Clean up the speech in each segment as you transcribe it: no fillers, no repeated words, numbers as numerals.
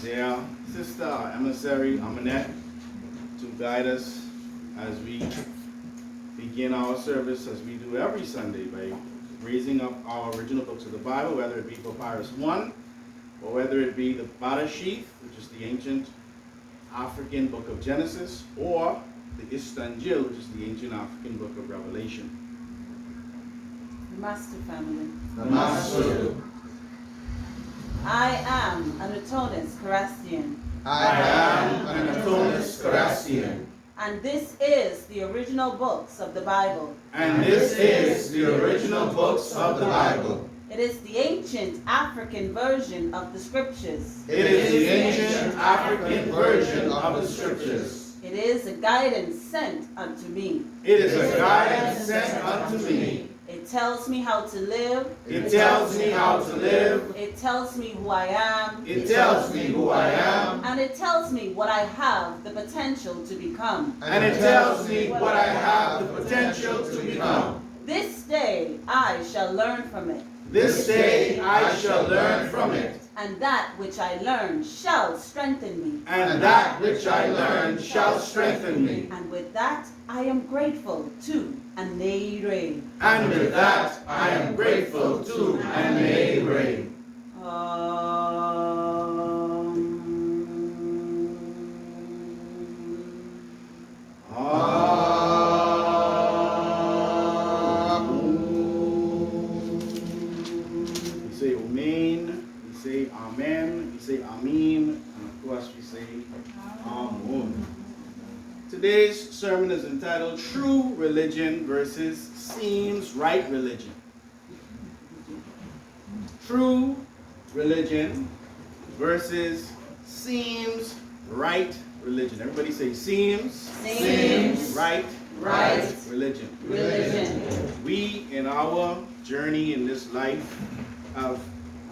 their sister, our emissary, Amanette, to guide us as we begin our service, as we do every Sunday, by raising up our original books of the Bible, whether it be Papyrus 1, or whether it be the Bereshith, which is the ancient African book of Genesis, or the Istanjil, which is the ancient African book of Revelation. The Master family. The Master. I am an Atonist Karastian. I am an Atonist Karastian. And this is the original books of the Bible. And this is the original books of the Bible. It is the ancient African version of the scriptures. It is the ancient African version of the scriptures. It is a guidance sent unto me. It is a guidance sent unto me. It tells me how to live. It tells me how to live. It tells me who I am. It tells me who I am. And it tells me what I have the potential to become. And it tells me what I have the potential to become. This day I shall learn from it. This day I shall learn from it. And that which I learn shall strengthen me. And that which I learn shall strengthen me. And with that I am grateful to Anere. And with that I am grateful to Anere. We say Amen, we say Amen, we say Amin, and of course we say Amun. Today's sermon is entitled True Religion versus Seems Right Religion. True religion versus seems right religion. Everybody say seems right religion. We, in our journey in this life, have,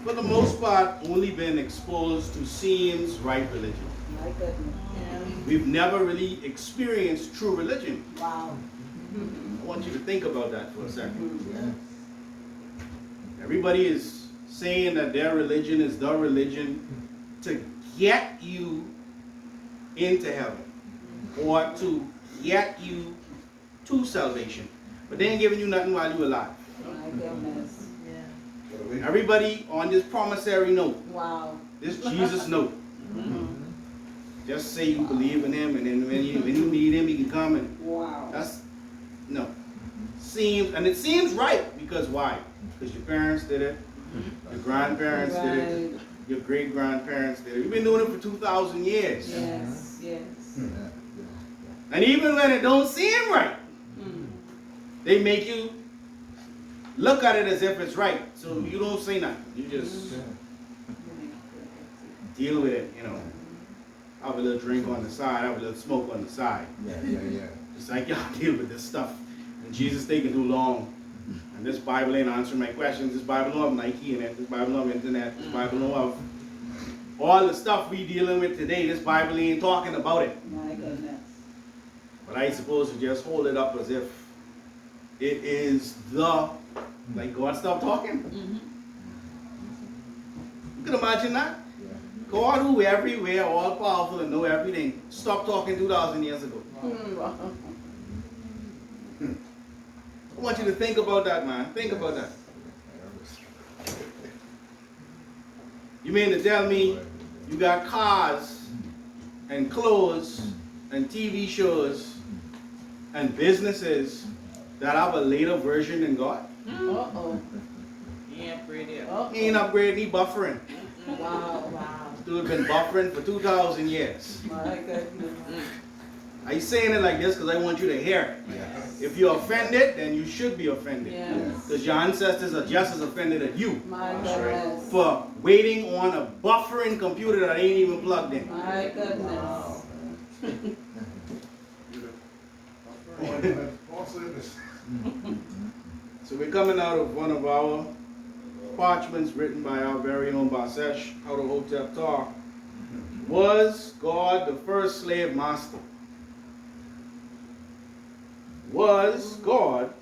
for the most part, only been exposed to seems right religion. My goodness. We've never really experienced true religion. Wow. I want you to think about that for a second. Everybody is saying that their religion is the religion to get you into heaven or to get you to salvation. But they ain't giving you nothing while you're alive. My goodness. Everybody on this promissory note, Wow. this Jesus note. Just say you believe in him, and then when you need him, he can come. And Wow. that's no. Seems, and it seems right, because why? Because your parents did it, your grandparents did it, your great grandparents did it. We've been doing it for 2,000 years. Yes. And even when it don't seem right, they make you look at it as if it's right. So you don't say nothing. You just deal with it, you know. Have a little drink on the side, have a little smoke on the side. Just like y'all deal with this stuff. And Jesus taking too long. And this Bible ain't answering my questions. This Bible don't have Nike in it. This Bible don't have internet. This Bible don't have all the stuff we dealing with today. This Bible ain't talking about it. My goodness. But I suppose to just hold it up as if it is the, like God stopped talking. You can imagine that? God, who everywhere, all powerful and know everything, stopped talking 2,000 years ago. I want you to think about that, man. Think about that. You mean to tell me you got cars and clothes and TV shows and businesses that have a later version than God? He ain't upgraded. He ain't upgraded, he buffering. Wow. Dude been buffering for 2,000 years. My goodness. I saying it like this because I want you to hear it. If you're offended, then you should be offended. Yes. Because your ancestors are just as offended as you My goodness. for waiting on a buffering computer that ain't even plugged in. My goodness. So we're coming out of one of our parchments written by our very own Basesh, out of Hotep Tar. Was God the first slave master? Was God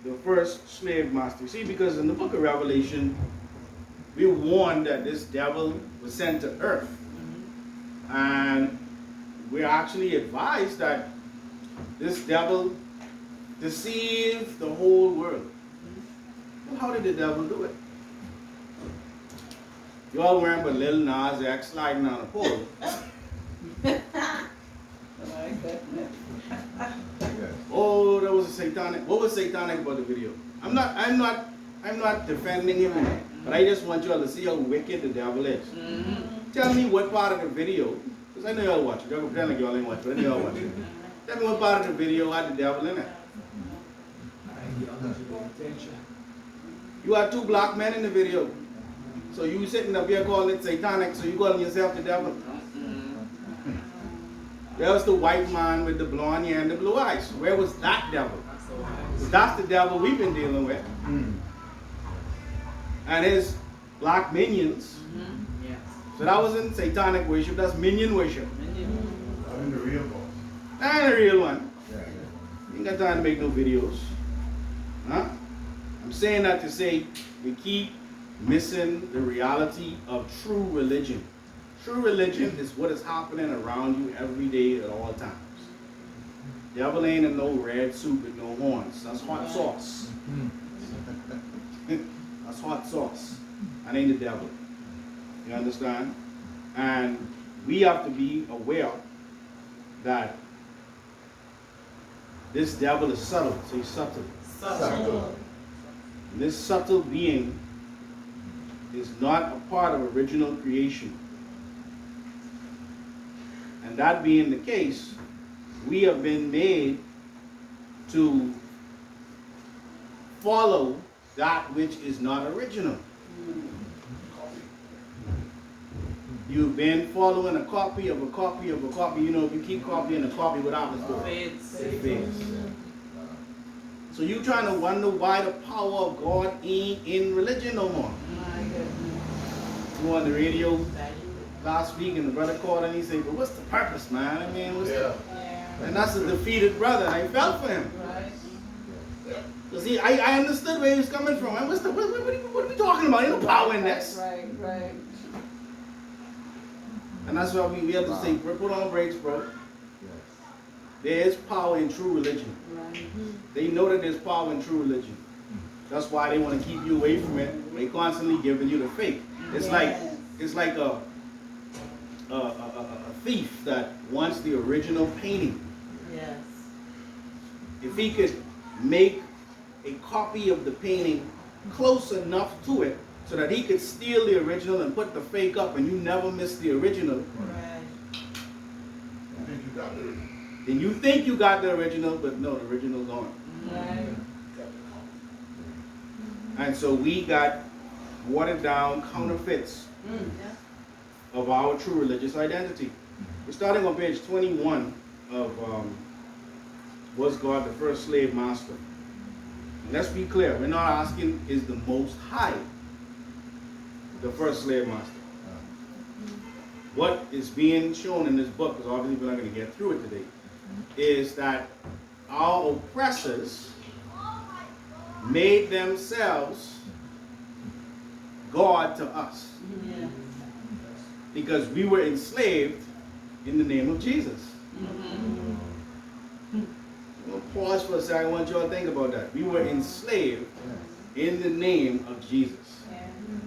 the first slave master? See, because in the book of Revelation, we warned that this devil was sent to earth. And we're actually advised that this devil deceived the whole world. Well, how did the devil do it? You all remember Lil Nas X sliding on a pole. Oh, that was a satanic. What was satanic about the video? I'm not defending him, but I just want you all to see how wicked the devil is. Tell me what part of the video, because I know y'all watch it. Y'all can pretend like y'all ain't watch it, but I know y'all watch it. Tell me what part of the video had the devil in it. You had two black men in the video. So you sitting up here calling it satanic, so you calling yourself the devil. There was the white man with the blonde hair and the blue eyes. Where was that devil? That's the devil we've been dealing with. And his black minions. So that wasn't satanic worship, that's minion worship. I'm the real boss. I ain't the real one. You ain't got time to make no videos. Huh? I'm saying that to say we keep missing the reality of true religion. True religion is what is happening around you every day at all times. Devil ain't in no red soup with no horns. That's hot sauce. That's hot sauce. That ain't the devil. You understand? And we have to be aware that this devil is subtle. Say subtle. Subtle. And this subtle being is not a part of original creation. And that being the case, we have been made to follow that which is not original. You've been following a copy of a copy of a copy. You know, if you keep copying a copy, what happens to it? It fades. So you trying to wonder why the power of God ain't in religion no more. You on the radio last week and the brother called and he said, "But what's the purpose, man? I mean, what's the..." And that's a defeated brother, and I felt for him. Because I understood where he was coming from. And what are we talking about? Ain't no power in this. Right. And that's why we have to say, put on brakes, bro. There is power in true religion. They know that there's power in true religion. That's why they want to keep you away from it. They constantly giving you the fake. It's like a thief that wants the original painting. Yes. If he could make a copy of the painting close enough to it so that he could steal the original and put the fake up and you never miss the original, then you think you got the original, but no, the original's gone. Right. And so we got watered down counterfeits of our true religious identity. We're starting on page 21 of Was God the First Slave Master? And let's be clear, we're not asking, is the Most High the first slave master? What is being shown in this book, because obviously we're not going to get through it today, is that our oppressors made themselves God to us. Yeah. Because we were enslaved in the name of Jesus. We'll pause for a second. I want you all to think about that. We were enslaved in the name of Jesus.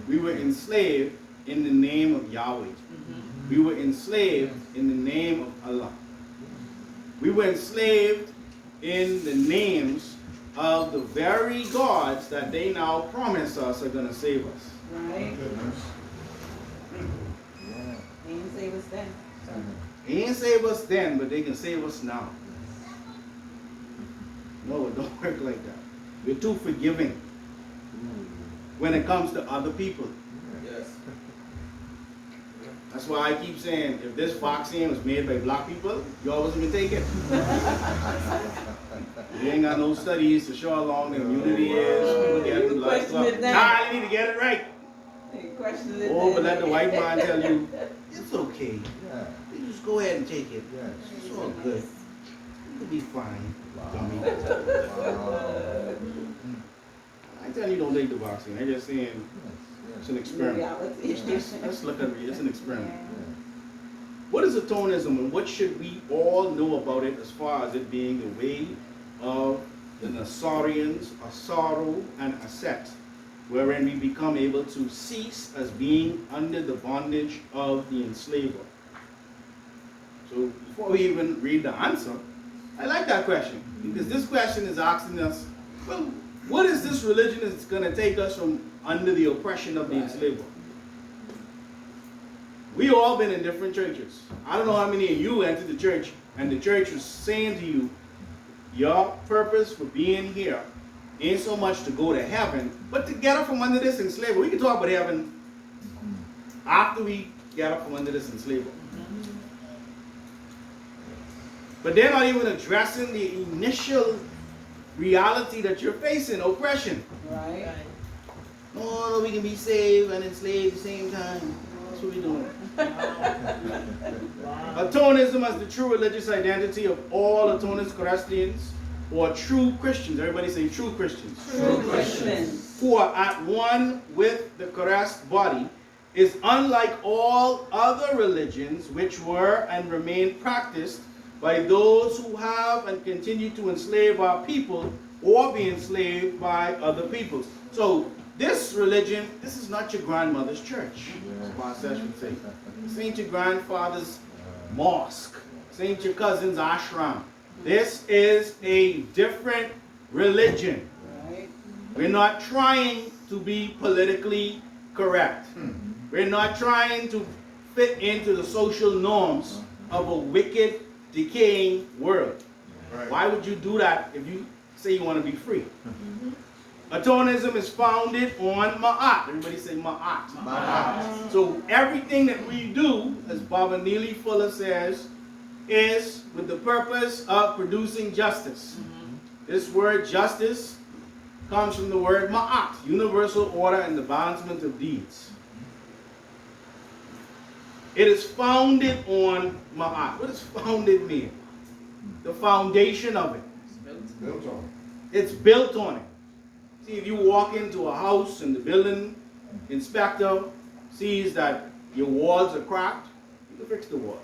We were enslaved in the name of Yahweh. We were enslaved in the name of Allah. We were enslaved in the names of the very gods that they now promise us are going to save us. Right. He didn't save us then. He didn't save us then, but they can save us now. No, it don't work like that. We're too forgiving when it comes to other people. Yes. That's why I keep saying, if this vaccine was made by black people, y'all wasn't gonna take it. We ain't got no studies to show how long the immunity is. People getting blood clot. Nah, you need to get it right. Oh, but let the white man tell you, it's okay. You just go ahead and take it. It's all good. You'll be fine. I tell you don't take the vaccine. I'm just saying, It's an experiment. Reality. Let's look at it. It's an experiment. What is atonism and what should we all know about it as far as it being the way of the Nassaurians, Asaro, and Aset, wherein we become able to cease as being under the bondage of the enslaver? So before we even read the answer, I like that question, because this question is asking us, well, what is this religion that's going to take us from under the oppression of the enslaver? We all been in different churches. I don't know how many of you entered the church and the church was saying to you, your purpose for being here ain't so much to go to heaven, but to get up from under this enslaver. We can talk about heaven after we get up from under this enslaver. But they're not even addressing the initial reality that you're facing, oppression. Right. Oh, we can be saved and enslaved at the same time. That's what we're doing. Atonism as the true religious identity of all atonist Christians, or true Christians. Everybody say true Christians. True Christians. Who are at one with the Christ body, is unlike all other religions which were and remain practiced by those who have and continue to enslave our people or be enslaved by other peoples. So this religion, this is not your grandmother's church, as Pastor would say. This ain't your grandfather's mosque. This ain't your cousin's ashram. This is a different religion. Right. We're not trying to be politically correct. We're not trying to fit into the social norms of a wicked, decaying world. Right. Why would you do that if you say you want to be free? Atonism is founded on Ma'at. Everybody say Ma'at. Ma'at. So everything that we do, as Baba Neely Fuller says, is with the purpose of producing justice. This word justice comes from the word Ma'at, universal order and the balancement of deeds. It is founded on Ma'at. What does founded mean? The foundation of it. Built on. It's built on it. See, if you walk into a house and the building inspector sees that your walls are cracked, you can fix the walls.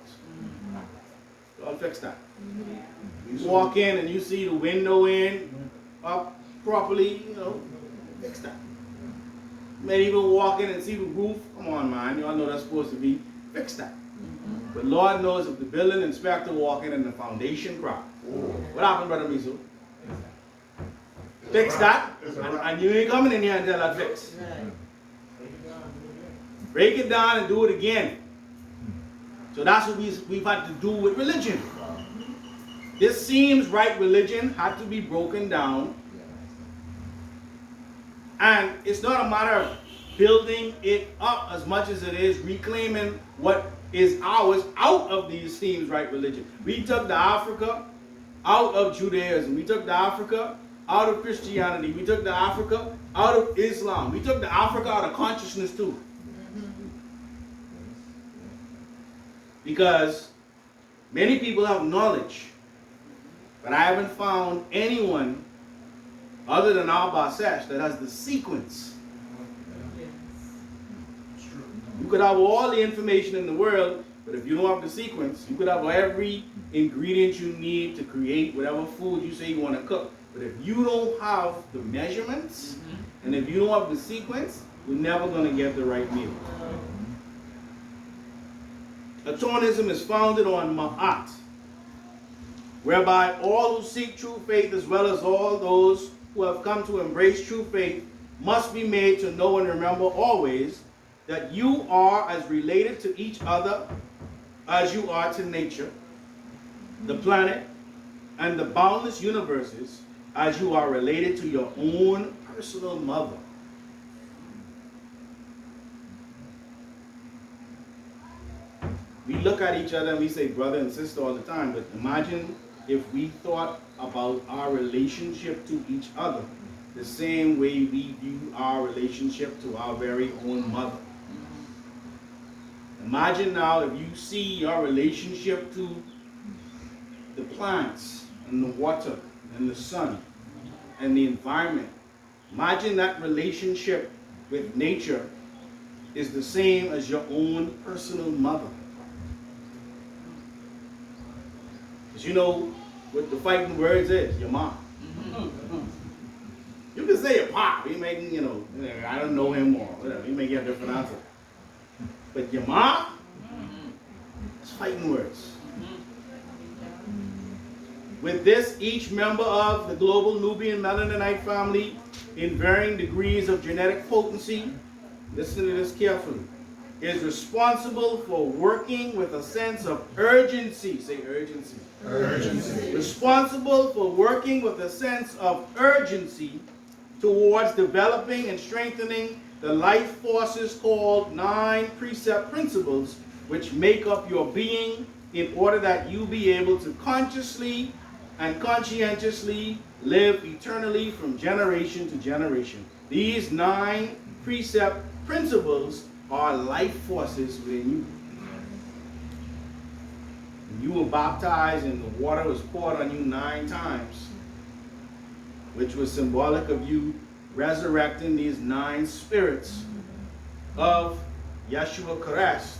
I'll fix that. You walk in and you see the window up properly, fix that. You may even walk in and see the roof. Come on, man, y'all know that's supposed to be. Fix that. But Lord knows if the building inspector walk in and the foundation cracked. What happened, Brother Mizu? Fix that, and you ain't coming in here until I fix. Break it down and do it again. So that's what we've had to do with religion. This seems right religion had to be broken down. And it's not a matter of building it up as much as it is reclaiming what is ours out of these themes right religion. We took the Africa out of Judaism. We took the Africa out of Christianity. We took the Africa out of Islam. We took the Africa out of consciousness too. Because many people have knowledge, but I haven't found anyone other than Abba Sesh that has the sequence. You could have all the information in the world, but if you don't have the sequence, you could have every ingredient you need to create whatever food you say you want to cook. But if you don't have the measurements, and if you don't have the sequence, you're never going to get the right meal. Atonism is founded on Ma'at, whereby all who seek true faith, as well as all those who have come to embrace true faith, must be made to know and remember always that you are as related to each other as you are to nature, the planet, and the boundless universes as you are related to your own personal mother. We look at each other and we say brother and sister all the time, but imagine if we thought about our relationship to each other the same way we view our relationship to our very own mother. Imagine now if you see your relationship to the plants and the water and the sun and the environment. Imagine that relationship with nature is the same as your own personal mother. Because you know what the fighting words is, your mom. You can say your pop, he may, I don't know him or whatever, he may get a different answer. But your mom, it's fighting words. With this, each member of the global Nubian Melaninite family, in varying degrees of genetic potency, listen to this carefully, is responsible for working with a sense of urgency. Say urgency. Urgency. Responsible for working with a sense of urgency towards developing and strengthening the life forces called 9 precept principles, which make up your being in order that you be able to consciously and conscientiously live eternally from generation to generation. These 9 precept principles are life forces within you. When you were baptized and the water was poured on you 9 times, which was symbolic of you resurrecting these 9 spirits of Yeshua Christ.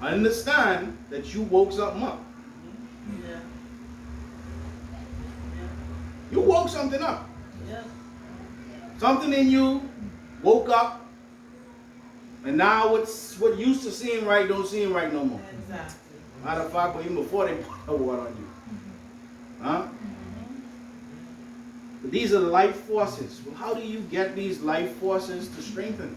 Understand that you woke something up. Yeah. You woke something up. Yeah. Something in you woke up, and now what used to seem right don't seem right no more. Exactly. Matter of fact, even before they put the water on you. Huh? But these are life forces. Well, how do you get these life forces to strengthen?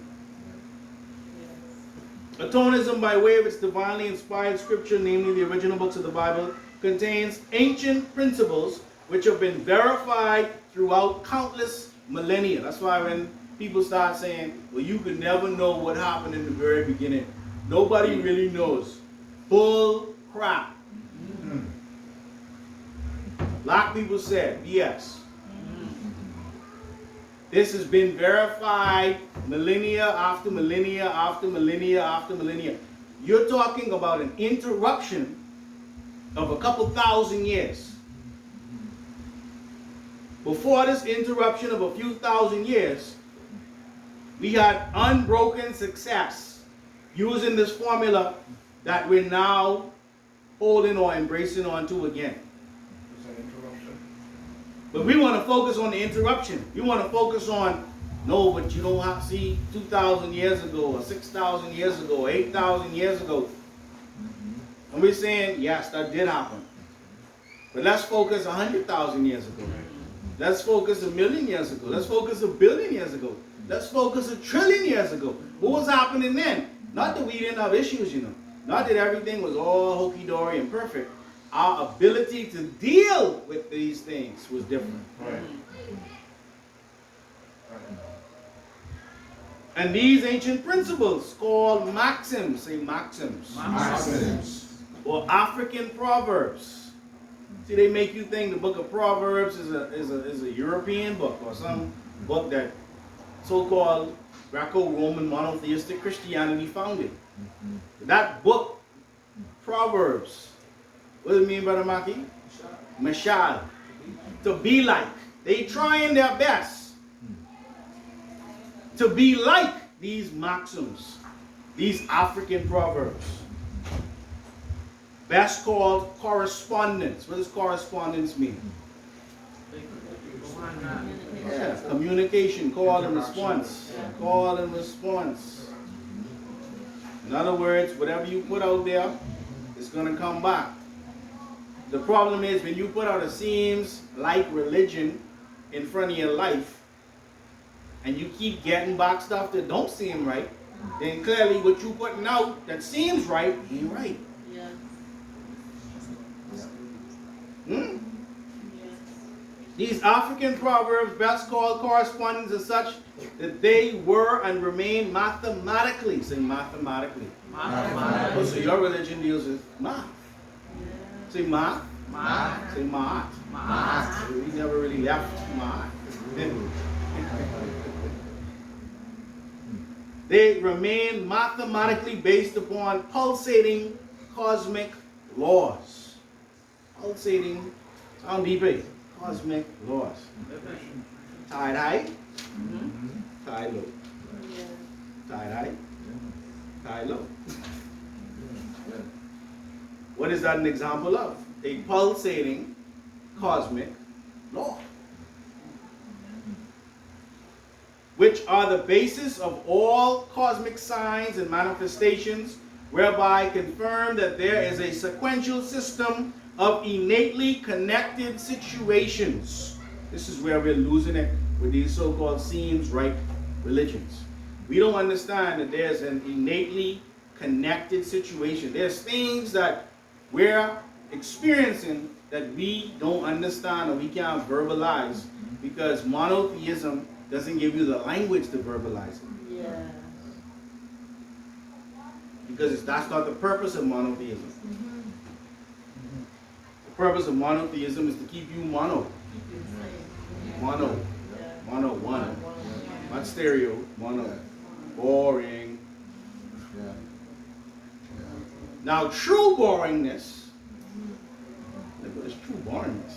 Atonism, by way of its divinely inspired scripture, namely the original books of the Bible, contains ancient principles which have been verified throughout countless millennia. That's why when people start saying, well, you could never know what happened in the very beginning. Nobody really knows. Bull crap. Like people said, BS. This has been verified millennia after millennia after millennia after millennia. You're talking about an interruption of a couple thousand years. Before this interruption of a few thousand years, we had unbroken success using this formula that we're now holding or embracing onto again. But we want to focus on the interruption. We want to focus on, no, but you don't have to see 2,000 years ago or 6,000 years ago or 8,000 years ago. And we're saying, yes, that did happen. But let's focus 100,000 years ago. Let's focus 1,000,000 years ago. Let's focus 1,000,000,000 years ago. Let's focus 1,000,000,000,000 years ago. What was happening then? Not that we didn't have issues, Not that everything was all hokey-dory and perfect. Our ability to deal with these things was different. Right. And these ancient principles called maxims, say maxims, Maxims. or African proverbs. See, they make you think the book of Proverbs is a European book or some book that so-called Greco-Roman monotheistic Christianity founded. That book, Proverbs, what does it mean, Brother Maki? Mashal. To be like. They trying their best to be like these maxims, these African proverbs. Best called correspondence. What does correspondence mean? Yeah, communication, call and response. Call and response. In other words, whatever you put out there, it's going to come back. The problem is when you put out a seems like religion in front of your life and you keep getting back stuff that don't seem right, then clearly what you putting out that seems right ain't right. Yeah. Hmm? These African proverbs best called correspondence are such that they were and remain mathematically, say mathematically. Oh, so your religion deals with math. Say math. Math. Say math. Math. We never really left math. They remain mathematically based upon pulsating cosmic laws. Pulsating, sound deep, cosmic laws. Tide high, tide low. Tie high, tie low. What is that an example of? A pulsating cosmic law, which are the basis of all cosmic signs and manifestations, whereby confirm that there is a sequential system of innately connected situations. This is where we're losing it with these so-called seems right religions. We don't understand that there's an innately connected situation. There's things that we're experiencing that we don't understand or we can't verbalize because monotheism doesn't give you the language to verbalize it. Yes. Because that's not the purpose of monotheism. The purpose of monotheism is to keep you mono. Mono. Mono, one. Not stereo, mono. Boring. Now, true boringness. Look at this true boringness.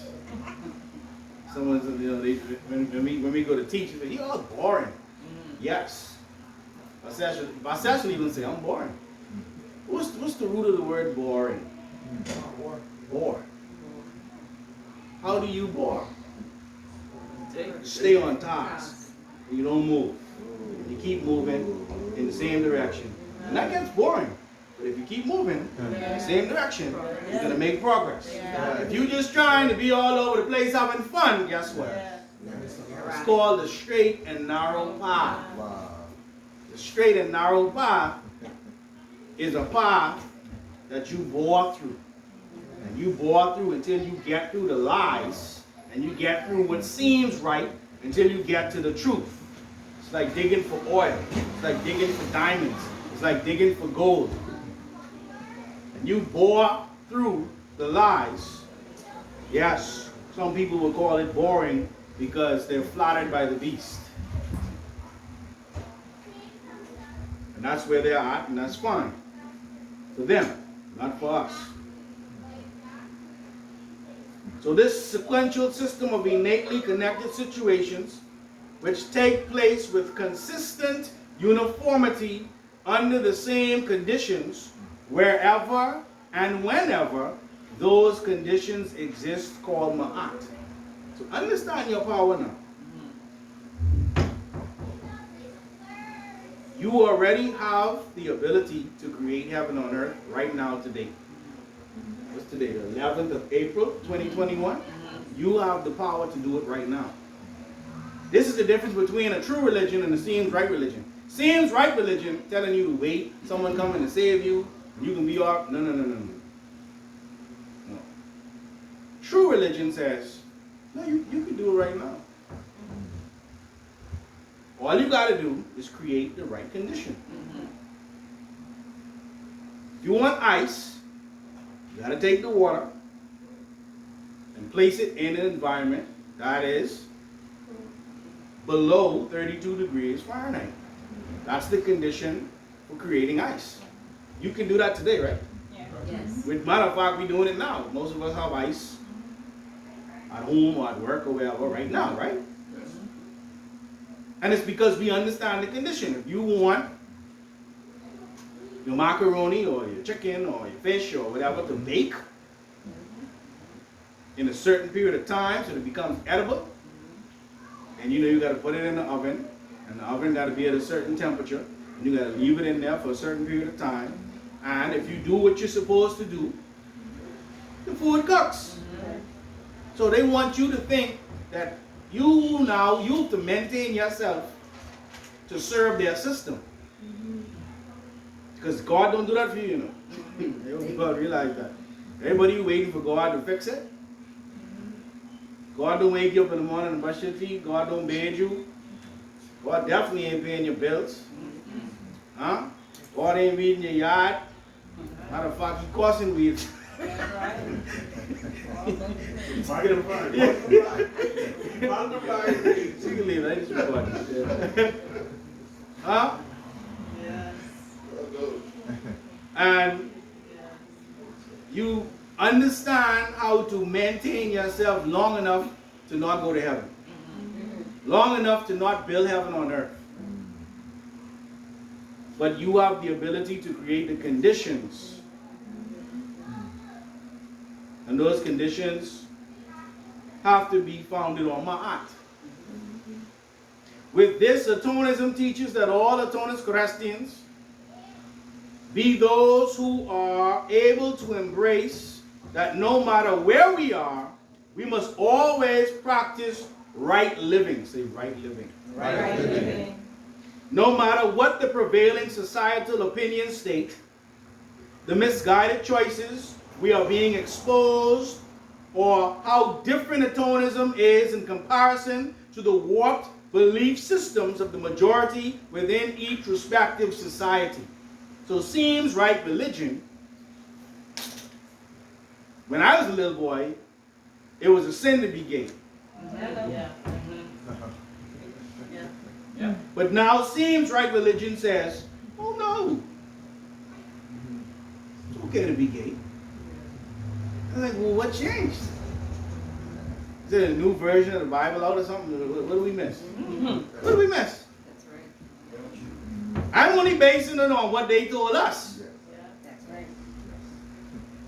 Someone said, you know, when we go to teach, they say, you're all boring. Yes. Basel even say, I'm boring. What's the root of the word boring? Bore. How do you bore? Stay on task. You don't move. You keep moving in the same direction. And that gets boring. But if you keep moving in the same direction, you're going to make progress. If you're just trying to be all over the place having fun, guess what? It's called the straight and narrow path. The straight and narrow path is a path that you bore through. And you bore through until you get through the lies, and you get through what seems right until you get to the truth. It's like digging for oil. It's like digging for diamonds. It's like digging for gold. And you bore through the lies. Yes, some people will call it boring because they're flattered by the beast. And that's where they're at, and that's fine. For them, not for us. So this sequential system of innately connected situations, which take place with consistent uniformity under the same conditions, wherever and whenever those conditions exist, called ma'at. So understand your power now. You already have the ability to create heaven on earth right now today. What's today? The 11th of April, 2021. You have the power to do it right now. This is the difference between a true religion and a seems right religion. Seems right religion telling you to wait, someone coming to save you, you can be off. No. True religion says, no, you can do it right now. All you got to do is create the right condition. If you want ice, you got to take the water and place it in an environment that is below 32 degrees Fahrenheit. That's the condition for creating ice. You can do that today, right? Yes. With matter of fact, we're doing it now. Most of us have ice at home or at work or wherever right now, right? And it's because we understand the condition. If you want your macaroni or your chicken or your fish or whatever to bake in a certain period of time so that it becomes edible, and you know you got to put it in the oven, and the oven got to be at a certain temperature, and you got to leave it in there for a certain period of time, and if you do what you're supposed to do, the food cooks. So they want you to think that you have to maintain yourself to serve their system. Because God don't do that for you, you know. I hope people realize that. Everybody waiting for God to fix it. God don't wake you up in the morning and brush your teeth. God don't bathe you. God definitely ain't paying your bills. Huh? God ain't weeding your yard. Matter of fact, he causing weeds. She can leave. I just record. Huh? Yes. And you understand how to maintain yourself long enough to not go to heaven. Long enough to not build heaven on earth. but you have the ability to create the conditions. And those conditions have to be founded on Ma'at. With this, atonism teaches that all atonist Christians be those who are able to embrace that no matter where we are, we must always practice right living. Say right living. Right living. No matter what the prevailing societal opinions state, the misguided choices we are being exposed, or how different atonism is in comparison to the warped belief systems of the majority within each respective society. So it seems right religion, when I was a little boy, it was a sin to be gay. Yeah. Yeah. But now it seems right religion says, oh no, it's okay to be gay. I'm like, well, what changed? Is there a new version of the Bible out or something? What do we miss? What do we miss? That's right. I'm only basing it on what they told us. That's right.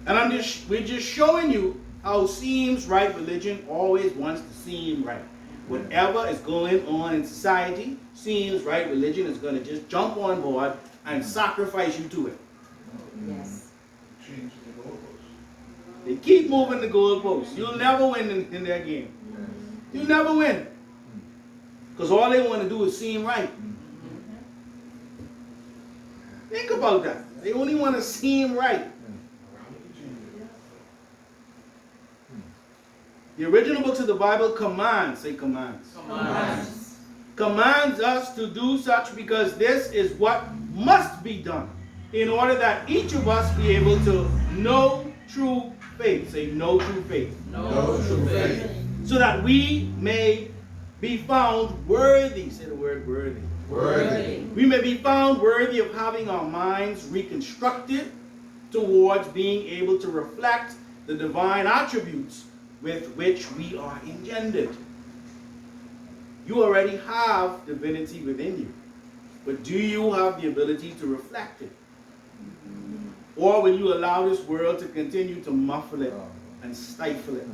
And we're just showing you how seems right religion always wants to seem right. Whatever is going on in society, seems right religion is going to just jump on board and sacrifice you to it. Yes. Change the goalposts. They keep moving the goalposts. You'll never win in their game. You'll never win. Because all they want to do is seem right. Think about that. They only want to seem right. The original books of the Bible commands, say commands. Commands us to do such because this is what must be done in order that each of us be able to know true faith. Say know true faith. No true faith. So that we may be found worthy. Say the word worthy. Worthy. We may be found worthy of having our minds reconstructed towards being able to reflect the divine attributes with which we are engendered. You already have divinity within you, but do you have the ability to reflect it? Or will you allow this world to continue to muffle it and stifle it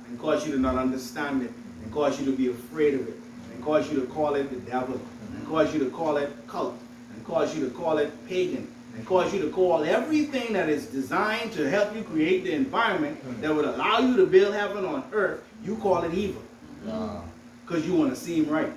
and cause you to not understand it and cause you to be afraid of it and cause you to call it the devil and cause you to call it cult and cause you to call it pagan and cause you to call everything that is designed to help you create the environment that would allow you to build heaven on earth, you call it evil because you want to seem right.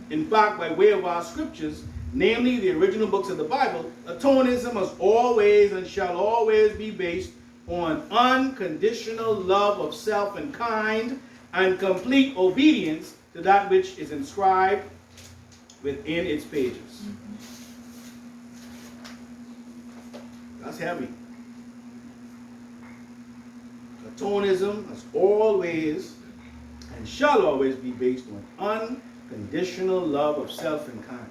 In fact, by way of our scriptures, namely the original books of the Bible, atonism must always and shall always be based on unconditional love of self and kind and complete obedience to that which is inscribed within its pages. That's heavy. Atonism must always and shall always be based on unconditional love of self and kind.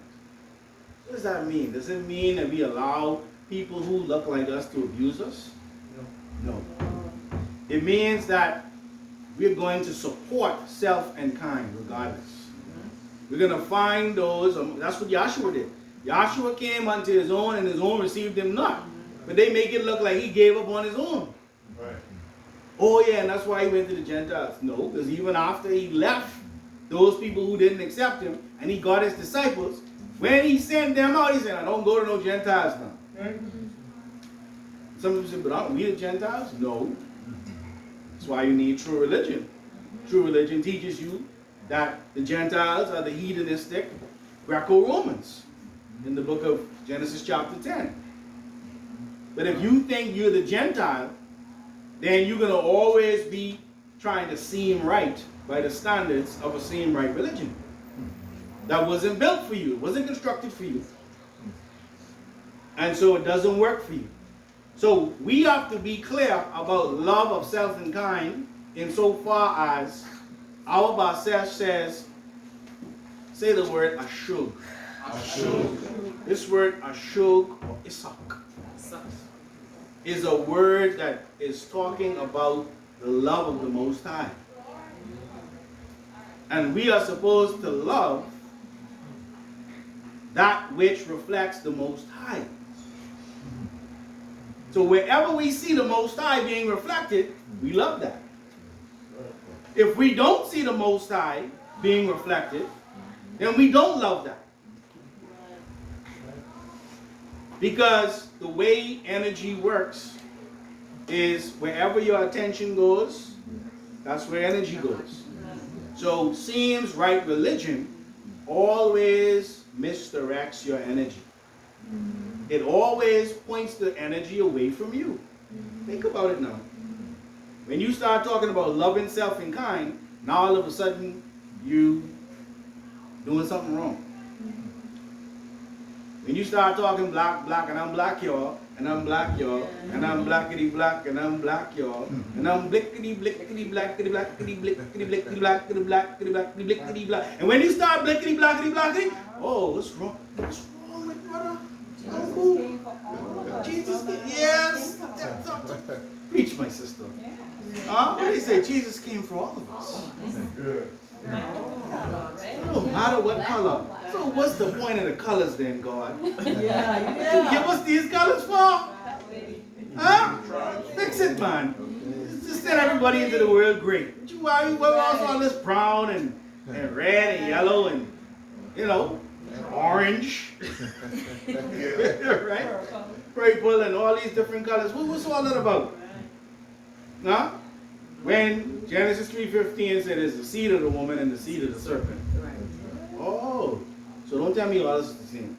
What does that mean? Does it mean that we allow people who look like us to abuse us? No. It means that we're going to support self and kind regardless. We're going to find those, that's what Yahshua did. Yahshua came unto his own and his own received him not. But they make it look like he gave up on his own. Right. Oh yeah, and that's why he went to the Gentiles. No, because even after he left those people who didn't accept him and he got his disciples, when he sent them out, he said, I don't go to no Gentiles now. Some people say, but aren't we the Gentiles? No. That's why you need true religion. True religion teaches you that the Gentiles are the hedonistic Greco-Romans in the book of Genesis chapter 10. But if you think you're the Gentile, then you're going to always be trying to seem right by the standards of a seem right religion. That wasn't built for you. It wasn't constructed for you. And so it doesn't work for you. So we have to be clear about love of self and kind insofar as our Basesh says, say the word ashug. Ashug. This word ashug or isak is a word that is talking about the love of the Most High. And we are supposed to love that which reflects the Most High. So wherever we see the Most High being reflected, we love that. If we don't see the Most High being reflected, then we don't love that. Because the way energy works is wherever your attention goes, that's where energy goes. So seems right religion always misdirects your energy. It always points the energy away from you. Think about it now. When you start talking about loving self and kind, now all of a sudden you doing something wrong. When you start talking black, and I'm black, y'all, and I'm black, y'all, and I'm blackity black, and I'm black, y'all, and I'm blickety blackity blackity blickety blackity blickety black. And when you start blickety blackity, oh, what's wrong? What's wrong with brother? Anku? Jesus, yes. Preach, my sister. What do they say? Jesus came for all of us. No matter what color. So what's the point of the colors then, God? You give us these colors for? Huh? Fix it, man. Just send everybody into the world great. Why else all this brown and red and yellow and, orange? Right? Purple and all these different colors. What's all that about? Huh? When Genesis 3:15 said it's the seed of the woman and the seed of the serpent. Oh, so don't tell me all this is the same.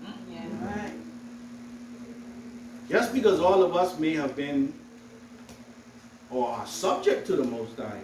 Just because all of us may have been or are subject to the Most High